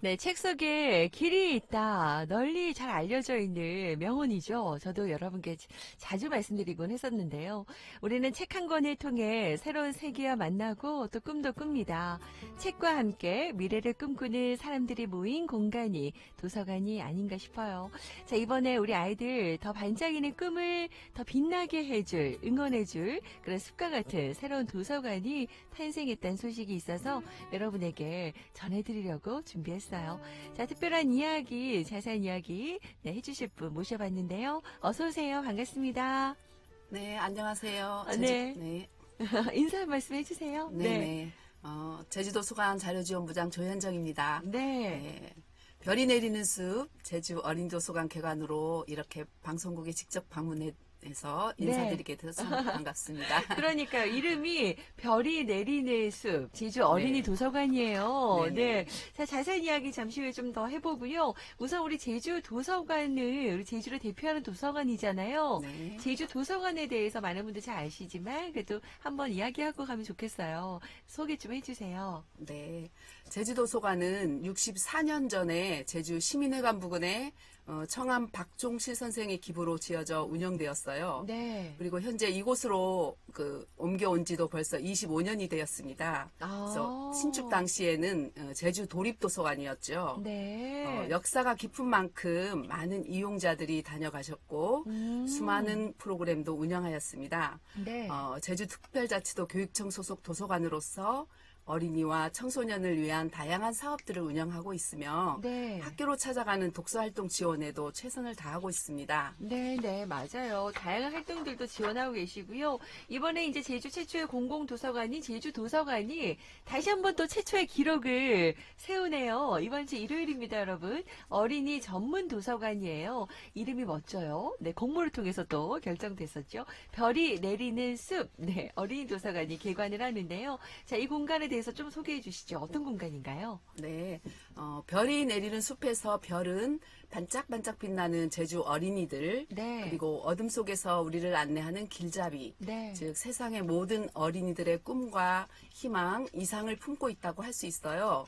네, 책 속에 길이 있다. 널리 잘 알려져 있는 명언이죠. 저도 여러분께 자주 말씀드리곤 했었는데요. 우리는 책 한 권을 통해 새로운 세계와 만나고 또 꿈도 꿉니다. 책과 함께 미래를 꿈꾸는 사람들이 모인 공간이 도서관이 아닌가 싶어요. 자, 이번에 우리 아이들 더 반짝이는 꿈을 더 빛나게 해줄, 응원해줄 그런 숲과 같은 새로운 도서관이 탄생했다는 소식이 있어서 여러분에게 전해드리려고 준비했어요. 자, 특별한 이야기, 자세한 이야기 해주실 분 모셔봤는데요. 어서 오세요. 반갑습니다. 네, 안녕하세요. 네. 네, 인사 한 말씀 해주세요. 네, 네. 제주도서관 자료지원부장 조현정입니다. 네. 네. 별이 내리는 숲 제주 어린이도서관 개관으로 이렇게 방송국에 직접 방문해서 인사드리게 돼서 참 반갑습니다. 그러니까 이름이 별이 내리는 숲 제주 어린이 네. 도서관이에요. 네네. 네. 자, 자세한 이야기 잠시 후에 좀 더 해보고요. 우선 우리 제주 도서관은 우리 제주를 대표하는 도서관이잖아요. 네. 제주 도서관에 대해서 많은 분들 잘 아시지만 그래도 한번 이야기하고 가면 좋겠어요. 소개 좀 해주세요. 네. 제주도서관은 64년 전에 제주 시민회관 부근에 청암 박종실 선생의 기부로 지어져 운영되었어요. 네. 그리고 현재 이곳으로 옮겨온 지도 벌써 25년이 되었습니다. 그래서 신축 당시에는 제주 도립도서관이었죠. 네. 역사가 깊은 만큼 많은 이용자들이 다녀가셨고 수많은 프로그램도 운영하였습니다. 네. 제주특별자치도 교육청 소속 도서관으로서 어린이와 청소년을 위한 다양한 사업들을 운영하고 있으며 네. 학교로 찾아가는 독서활동 지원에도 최선을 다하고 있습니다. 네, 네, 맞아요. 다양한 활동들도 지원하고 계시고요. 이번에 이제 제주 최초의 공공도서관인 제주도서관이 다시 한번 또 최초의 기록을 세우네요. 이번 주 일요일입니다, 여러분. 어린이 전문 도서관이에요. 이름이 멋져요. 네, 공모를 통해서 또 결정됐었죠. 별이 내리는 숲. 네, 어린이 도서관이 개관을 하는데요. 자, 이 공간에 대해서 좀 소개해 주시죠. 어떤 공간인가요? 네, 별이 내리는 숲에서 별은 반짝반짝 빛나는 제주 어린이들, 네. 그리고 어둠 속에서 우리를 안내하는 길잡이, 네. 즉 세상의 모든 어린이들의 꿈과 희망, 이상을 품고 있다고 할 수 있어요.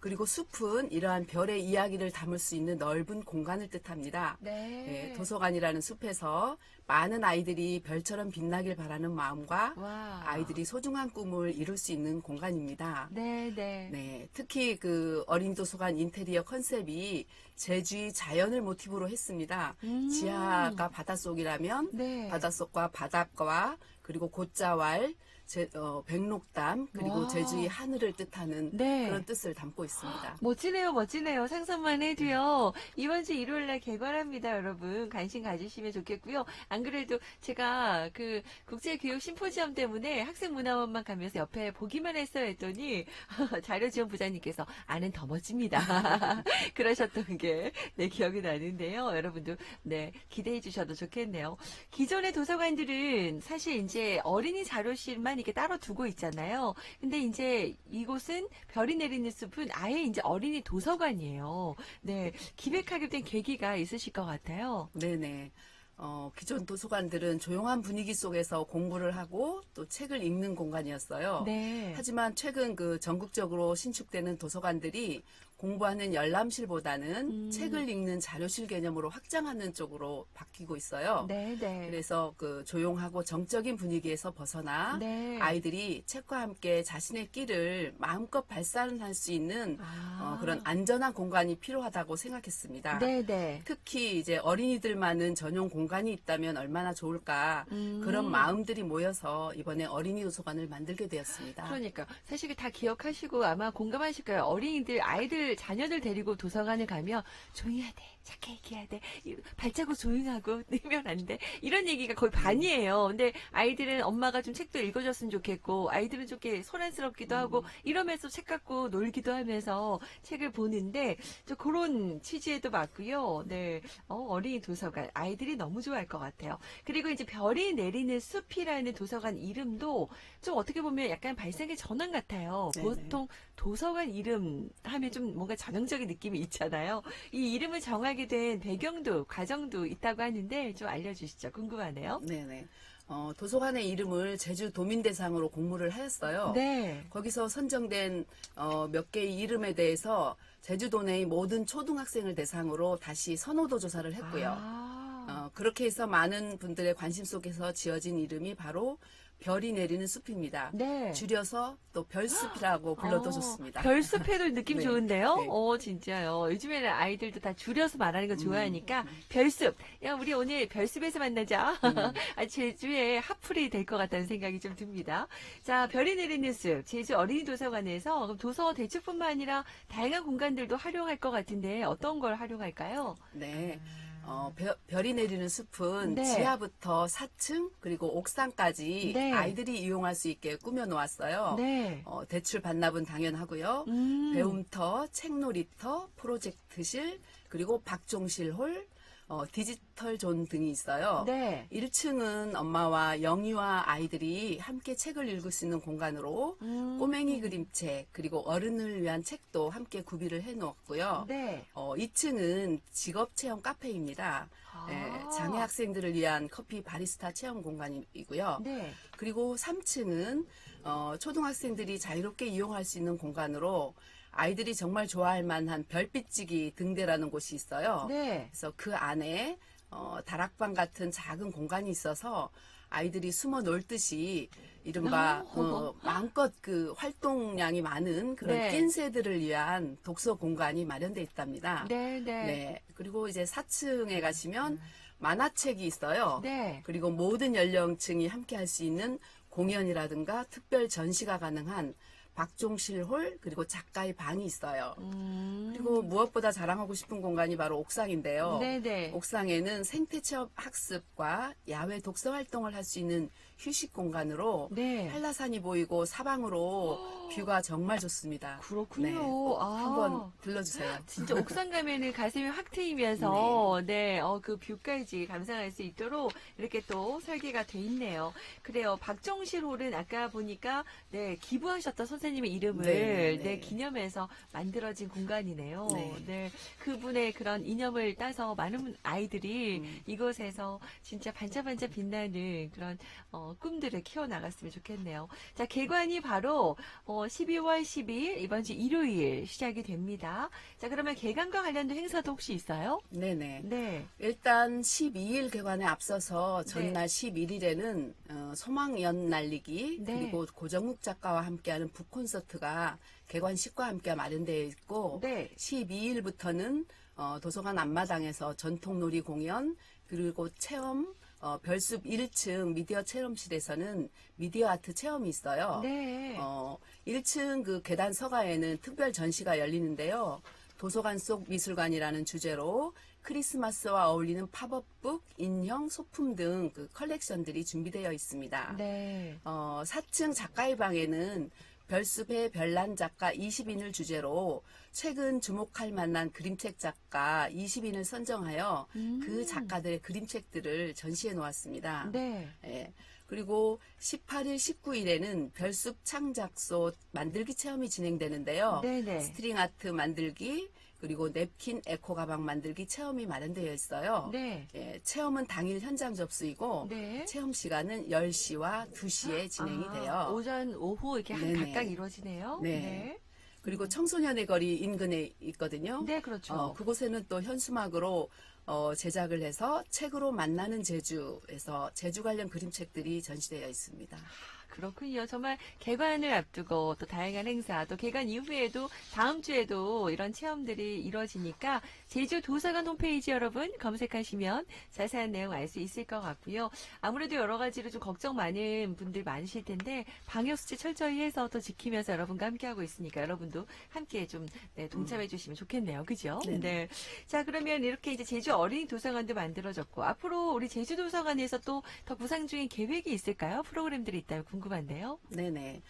그리고 숲은 이러한 별의 이야기를 담을 수 있는 넓은 공간을 뜻합니다. 네. 도서관이라는 숲에서 많은 아이들이 별처럼 빛나길 바라는 마음과 와. 아이들이 소중한 꿈을 이룰 수 있는 공간입니다. 네, 네. 네, 특히 어린이 도서관 인테리어 컨셉이 제주의 자연을 모티브로 했습니다. 지하가 바닷속이라면 네. 바닷속과 바닷가와 그리고 곶자왈, 백록담 그리고 와. 제주의 하늘을 뜻하는 네. 그런 뜻을 담고 있습니다. 멋지네요, 멋지네요. 상상만 해도요. 이번 주 일요일날 개관합니다, 여러분. 관심 가지시면 좋겠고요. 안 그래도 제가 국제교육 심포지엄 때문에 학생문화원만 가면서 옆에 보기만 했어야 했더니 자료지원 부장님께서 아는 더 멋집니다. 그러셨던 게 기억이 나는데요. 여러분도 기대해 주셔도 좋겠네요. 기존의 도서관들은 사실 이제 어린이 자료실만 이렇게 따로 두고 있잖아요. 근데 이제 이곳은 별이 내리는 숲은 아예 이제 어린이 도서관이에요. 네, 기획하게 된 계기가 있으실 것 같아요. 네네. 기존 도서관들은 조용한 분위기 속에서 공부를 하고 또 책을 읽는 공간이었어요. 네. 하지만 최근 전국적으로 신축되는 도서관들이 공부하는 열람실보다는 책을 읽는 자료실 개념으로 확장하는 쪽으로 바뀌고 있어요. 네, 네. 그래서 조용하고 정적인 분위기에서 벗어나 네. 아이들이 책과 함께 자신의 끼를 마음껏 발산할 수 있는 아. 그런 안전한 공간이 필요하다고 생각했습니다. 네, 네. 특히 이제 어린이들만은 전용 공간이 있다면 얼마나 좋을까 그런 마음들이 모여서 이번에 어린이 도서관을 만들게 되었습니다. 그러니까 사실 다 기억하시고 아마 공감하실 거예요. 어린이들, 아이들, 자녀들 데리고 도서관을 가면 조용해야 돼. 착해 얘기해야 돼. 발자국 조용하고 내면 안 돼. 이런 얘기가 거의 반이에요. 근데 아이들은 엄마가 좀 책도 읽어줬으면 좋겠고 아이들은 좀 이렇게 소란스럽기도 하고 이러면서 책 갖고 놀기도 하면서 책을 보는데 좀 그런 취지에도 맞고요. 네, 어린이 도서관 아이들이 너무 좋아할 것 같아요. 그리고 이제 별이 내리는 숲이라는 도서관 이름도 좀 어떻게 보면 약간 발상의 전환 같아요. 네네. 보통 도서관 이름 하면 좀 뭔가 전형적인 느낌이 있잖아요. 이 이름을 정하게 된 배경도 과정도 있다고 하는데 좀 알려주시죠. 궁금하네요. 네네. 도서관의 이름을 제주 도민 대상으로 공모를 하였어요. 네. 거기서 선정된 몇 개의 이름에 대해서 제주도 내의 모든 초등학생을 대상으로 다시 선호도 조사를 했고요. 그렇게 해서 많은 분들의 관심 속에서 지어진 이름이 바로 별이 내리는 숲입니다. 네. 줄여서 또 별숲이라고 불러도 좋습니다. 별숲에도 느낌 네. 좋은데요? 네. 진짜요. 요즘에는 아이들도 다 줄여서 말하는 거 좋아하니까 별숲. 야, 우리 오늘 별숲에서 만나자. 제주의 핫플이 될 것 같다는 생각이 좀 듭니다. 자, 별이 내리는 숲. 제주 어린이 도서관에서 그럼 도서 대출뿐만 아니라 다양한 공간들도 활용할 것 같은데 어떤 걸 활용할까요? 네. 별이 내리는 숲은 네. 지하부터 4층 그리고 옥상까지 네. 아이들이 이용할 수 있게 꾸며 놓았어요. 네. 대출 반납은 당연하고요. 배움터, 책놀이터, 프로젝트실, 그리고 박종실 홀, 디지털 존 등이 있어요. 네. 1층은 엄마와 영유아 아이들이 함께 책을 읽을 수 있는 공간으로 꼬맹이 그림책 그리고 어른을 위한 책도 함께 구비를 해놓았고요. 네. 2층은 직업체험 카페입니다. 장애 학생들을 위한 커피 바리스타 체험 공간이고요. 네. 그리고 3층은 초등학생들이 자유롭게 이용할 수 있는 공간으로 아이들이 정말 좋아할 만한 별빛지기 등대라는 곳이 있어요. 네. 그래서 그 안에 다락방 같은 작은 공간이 있어서 아이들이 숨어 놀듯이 이른바 마음껏 그 활동량이 많은 그런 네. 낀새들을 위한 독서 공간이 마련되어 있답니다. 네. 네. 네. 그리고 이제 4층에 가시면 만화책이 있어요. 네. 그리고 모든 연령층이 함께 할 수 있는 공연이라든가 특별 전시가 가능한 박종실 홀 그리고 작가의 방이 있어요. 그리고 무엇보다 자랑하고 싶은 공간이 바로 옥상인데요. 네네. 옥상에는 생태체험 학습과 야외 독서 활동을 할 수 있는 휴식 공간으로 네. 한라산이 보이고 사방으로 뷰가 정말 좋습니다. 그렇군요. 네, 꼭 아. 한번 들러주세요. 진짜 옥상 가면은 가슴이 확 트이면서 그 뷰까지 감상할 수 있도록 이렇게 또 설계가 돼 있네요. 그래요. 박정실 홀은 아까 보니까 기부하셨던 선생님의 이름을 네. 기념해서 만들어진 공간이네요. 네. 그분의 그런 이념을 따서 많은 아이들이 이곳에서 진짜 반짝반짝 빛나는 그런 꿈들을 키워나갔으면 좋겠네요. 자, 개관이 바로 12월 12일 이번 주 일요일 시작이 됩니다. 자, 그러면 개관과 관련된 행사도 혹시 있어요? 네네. 네. 일단 12일 개관에 앞서서 전날 11일에는 소망연 날리기 네. 그리고 고정욱 작가와 함께하는 북콘서트가 개관식과 함께 마련되어 있고 네. 12일부터는 도서관 앞마당에서 전통놀이 공연 그리고 체험 별숲 1층 미디어 체험실에서는 미디어 아트 체험이 있어요. 네. 1층 그 계단 서가에는 특별 전시가 열리는데요. 도서관 속 미술관이라는 주제로 크리스마스와 어울리는 팝업북, 인형, 소품 등 그 컬렉션들이 준비되어 있습니다. 네. 4층 작가의 방에는 별숲의 별난 작가 20인을 주제로 최근 주목할 만한 그림책 작가 20인을 선정하여 그 작가들의 그림책들을 전시해 놓았습니다. 네. 예. 그리고 18일, 19일에는 별숲 창작소 만들기 체험이 진행되는데요. 네네. 스트링 아트 만들기, 그리고 냅킨 에코 가방 만들기 체험이 마련되어 있어요. 네. 예, 체험은 당일 현장 접수이고 네. 체험 시간은 10시와 2시에 진행이 돼요. 오전, 오후 이렇게 네네. 각각 이루어지네요. 네. 그리고 청소년의 거리 인근에 있거든요. 네, 그렇죠. 그곳에는 또 현수막으로 제작을 해서 책으로 만나는 제주에서 제주 관련 그림책들이 전시되어 있습니다. 그렇군요. 정말 개관을 앞두고 또 다양한 행사, 또 개관 이후에도 다음 주에도 이런 체험들이 이루어지니까 제주 도서관 홈페이지 여러분 검색하시면 자세한 내용 알 수 있을 것 같고요. 아무래도 여러 가지로 좀 걱정 많은 분들 많으실 텐데 방역수칙 철저히 해서 또 지키면서 여러분과 함께하고 있으니까 여러분도 함께 좀 동참해 주시면 좋겠네요. 그죠? 네네. 네. 자, 그러면 이렇게 이제 제주 어린이 도서관도 만들어졌고 앞으로 우리 제주 도서관에서 또 더 구상 중인 계획이 있을까요? 프로그램들이 있다면 궁금한데요. 네네.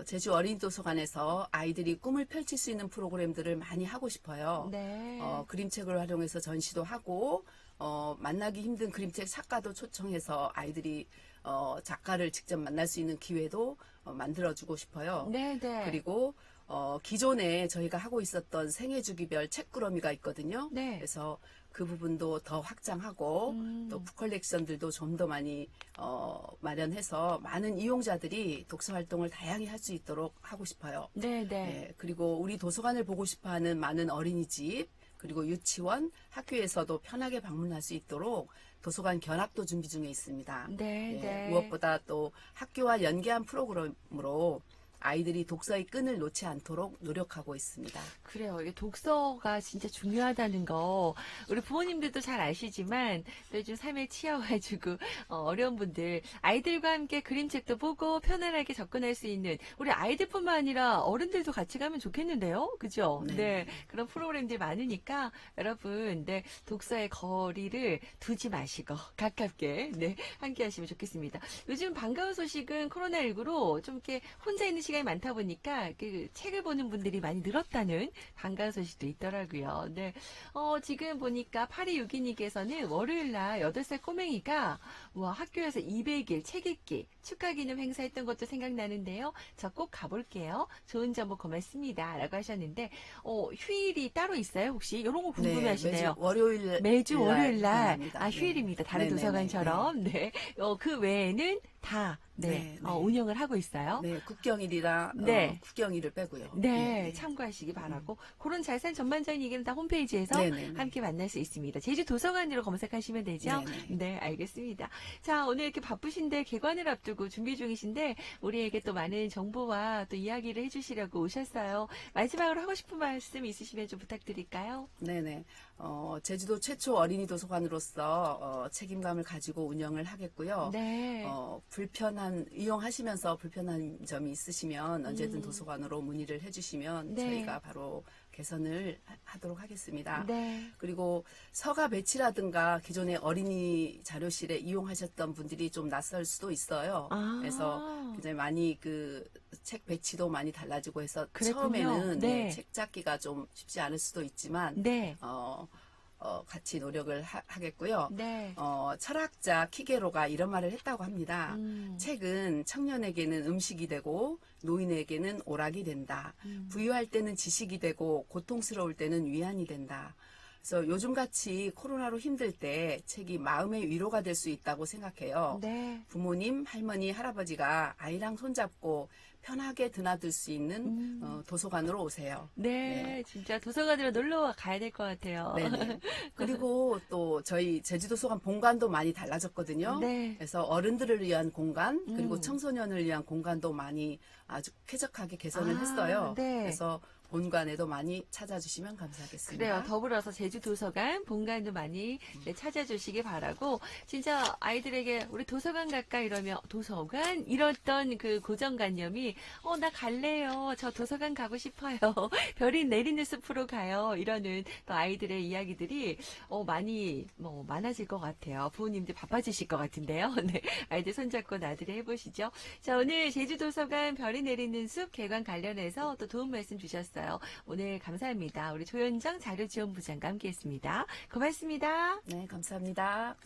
제주 어린이도서관에서 아이들이 꿈을 펼칠 수 있는 프로그램들을 많이 하고 싶어요. 네. 그림책을 활용해서 전시도 하고, 만나기 힘든 그림책 작가도 초청해서 아이들이 작가를 직접 만날 수 있는 기회도 만들어주고 싶어요. 네, 네. 그리고 기존에 저희가 하고 있었던 생애주기별 책꾸러미가 있거든요. 네. 그래서 그 부분도 더 확장하고 또 북컬렉션들도 좀 더 많이 마련해서 많은 이용자들이 독서 활동을 다양히 할 수 있도록 하고 싶어요. 네, 네. 예, 그리고 우리 도서관을 보고 싶어하는 많은 어린이집 그리고 유치원, 학교에서도 편하게 방문할 수 있도록 도서관 견학도 준비 중에 있습니다. 네, 예, 네. 무엇보다 또 학교와 연계한 프로그램으로 아이들이 독서의 끈을 놓지 않도록 노력하고 있습니다. 그래요. 이게 독서가 진짜 중요하다는 거 우리 부모님들도 잘 아시지만 또 요즘 삶에 치여가지고 어려운 분들 아이들과 함께 그림책도 보고 편안하게 접근할 수 있는 우리 아이들뿐만 아니라 어른들도 같이 가면 좋겠는데요. 그죠? 네. 네. 그런 프로그램들이 많으니까 여러분 네, 독서의 거리를 두지 마시고 가깝게 네, 함께 하시면 좋겠습니다. 요즘 반가운 소식은 코로나19로 좀 이렇게 혼자 있는 시간이 많다 보니까 그 책을 보는 분들이 많이 늘었다는 반가운 소식도 있더라고요. 네. 지금 보니까 8262님께서는 월요일 날 8살 꼬맹이가 학교에서 200일 책 읽기 축하 기념 행사했던 것도 생각나는데요. 저 꼭 가볼게요. 좋은 정보 고맙습니다. 라고 하셨는데 휴일이 따로 있어요? 혹시? 이런 거 궁금해 하시네요. 매주 월요일 날 휴일입니다. 다른 도서관처럼. 네. 그 외에는 다 운영을 하고 있어요. 네, 국경일이라 네. 국경일을 빼고요. 네, 참고하시기 바라고 그런 자세한 전반적인 얘기는 다 홈페이지에서 함께 만날 수 있습니다. 제주 도서관으로 검색하시면 되죠? 네, 알겠습니다. 자, 오늘 이렇게 바쁘신데 개관을 앞두고 준비 중이신데 우리에게 또 많은 정보와 또 이야기를 해주시려고 오셨어요. 마지막으로 하고 싶은 말씀 있으시면 좀 부탁드릴까요? 네네. 제주도 최초 어린이 도서관으로서 책임감을 가지고 운영을 하겠고요. 네. 이용하시면서 불편한 점이 있으시면 언제든 도서관으로 문의를 해주시면 저희가 바로 개선을 하도록 하겠습니다. 네. 그리고 서가 배치라든가 기존의 어린이 자료실에 이용하셨던 분들이 좀 낯설 수도 있어요. 그래서 굉장히 많이 책 배치도 많이 달라지고 해서 그랬군요. 처음에는 책 잡기가 좀 쉽지 않을 수도 있지만 같이 노력을 하겠고요. 네. 철학자 키게로가 이런 말을 했다고 합니다. 책은 청년에게는 음식이 되고 노인에게는 오락이 된다. 부유할 때는 지식이 되고 고통스러울 때는 위안이 된다. 그래서 요즘같이 코로나로 힘들 때 책이 마음의 위로가 될 수 있다고 생각해요. 네. 부모님, 할머니, 할아버지가 아이랑 손잡고 편하게 드나들 수 있는 도서관으로 오세요. 네, 진짜 도서관으로 놀러 가야 될 것 같아요. 네네. 그리고 또 저희 제주도서관 본관도 많이 달라졌거든요. 네. 그래서 어른들을 위한 공간 그리고 청소년을 위한 공간도 많이 아주 쾌적하게 개선을 했어요. 네. 그래서 본관에도 많이 찾아주시면 감사하겠습니다. 그래요. 더불어서 제주도서관 본관도 많이 찾아주시기 바라고 진짜 아이들에게 우리 도서관 갈까 이러면 도서관 이랬던 그 고정관념이 나 갈래요. 저 도서관 가고 싶어요. 별이 내리는 숲으로 가요. 이러는 또 아이들의 이야기들이 많이 많아질 것 같아요. 부모님들 바빠지실 것 같은데요. 네, 아이들 손잡고 나들이 해보시죠. 자, 오늘 제주도서관 별이 내리는 숲 개관 관련해서 또 도움 말씀 주셨어요. 오늘 감사합니다. 우리 조현정 자료지원부장과 함께했습니다. 고맙습니다. 네, 감사합니다.